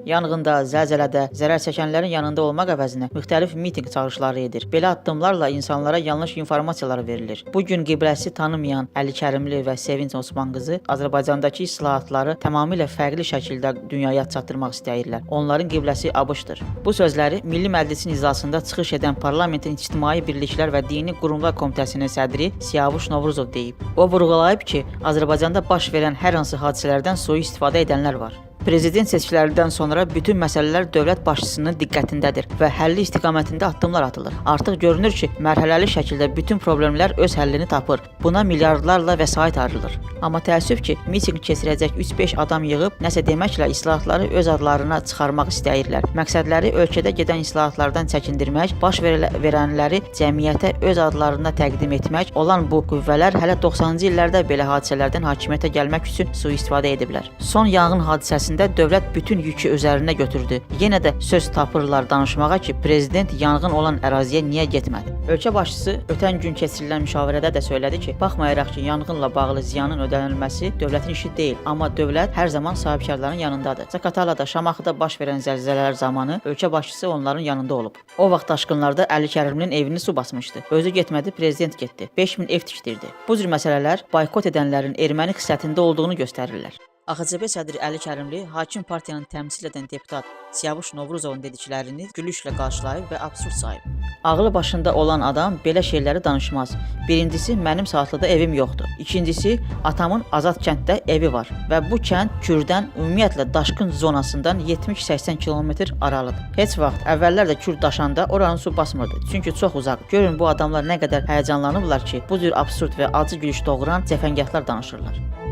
Yanğında, zəlzələdə zərər çəkənlərin yanında olmaq əvəzinə müxtəlif mitinq çağırışları edir. Belə addımlarla insanlara yanlış informasiyalar verilir. Bu gün qibləsi tanımayan Əli Kərimli və Sevinç Osman qızı Azərbaycandakı islahatları tamamilə fərqli şəkildə dünyaya çatdırmaq istəyirlər. Onların qibləsi ABŞ-dır. Bu sözləri Milli Məclisin iclasında çıxış edən Parlamentin İctimai Birliklər və Dini Qurumlar Komitəsinin sədri Siyavuş Novruzov deyib. O vurğulayıb ki, Azərbaycanda baş verən hər hansı hadisələrdən sui-istifadə edənlər var. Prezident seçkilərindən sonra bütün məsələlər dövlət başçısının diqqətindədir və həlli istiqamətində addımlar atılır. Artıq görünür ki, mərhələli şəkildə bütün problemlər öz həllini tapır. Buna milyardlarla vəsait ayrılır. Amma təəssüf ki, mitinq keçirəcək 3-5 adam yığıb nəsə deməklə islahatları öz adlarına çıxarmaq istəyirlər. Məqsədləri ölkədə gedən islahatlardan çəkindirmək, baş verənləri cəmiyyətə öz adlarına təqdim etmək olan bu qüvvələr hələ 90-cı illərdə belə hadisələrdən hakimiyyətə gəlmək üçün sui-istifadə ediblər. Son yanğın hadisəsində dövlət bütün yükü özərinə götürdü. Yenə də söz tapırlar danışmağa ki, prezident yanğın olan əraziyə niyə getmədi? Ölkə başçısı ötən gün keçirilən müşavirədə də söylədi ki, baxmayaraq ki, yanğınla bağlı ziyanın ödənilməsi dövlətin işi deyil, amma dövlət hər zaman sahibkarların yanındadır. Zaqatalada, Şamaxıda baş verən zəlzələlər zamanı ölkə başçısı onların yanında olub. O vaxt daşqınlarda Əli Kərimlinin evini su basmışdı. Özü getmədi, prezident getdi. 5000 ev tikdirdi. Bu cür məsələlər boykot edənlərin erməni xislətində olduğunu göstərirlər. AXCB sədri Əli Kərimli hakim partiyanın təmsil edən deputat Siyavuş Novruzovun dediklərini gülüşlə qarşılayıb və absurd sayıb. Ağlı başında olan adam belə şeyləri danışmaz. Birincisi, mənim Saatlıda evim yoxdur. İkincisi, atamın Azad kənddə evi var və bu kənd Kürdən ümumiyyətlə daşqın zonasından 70-80 kilometr aralıdır. Heç vaxt əvvəllər də Kürd daşanda oranın su basmırdı. Çünki çox uzaq. Görün bu adamlar nə qədər həyəcanlanıblar ki, bu cür absurd və acı gülüş doğuran cəfəngahlar danışırlar.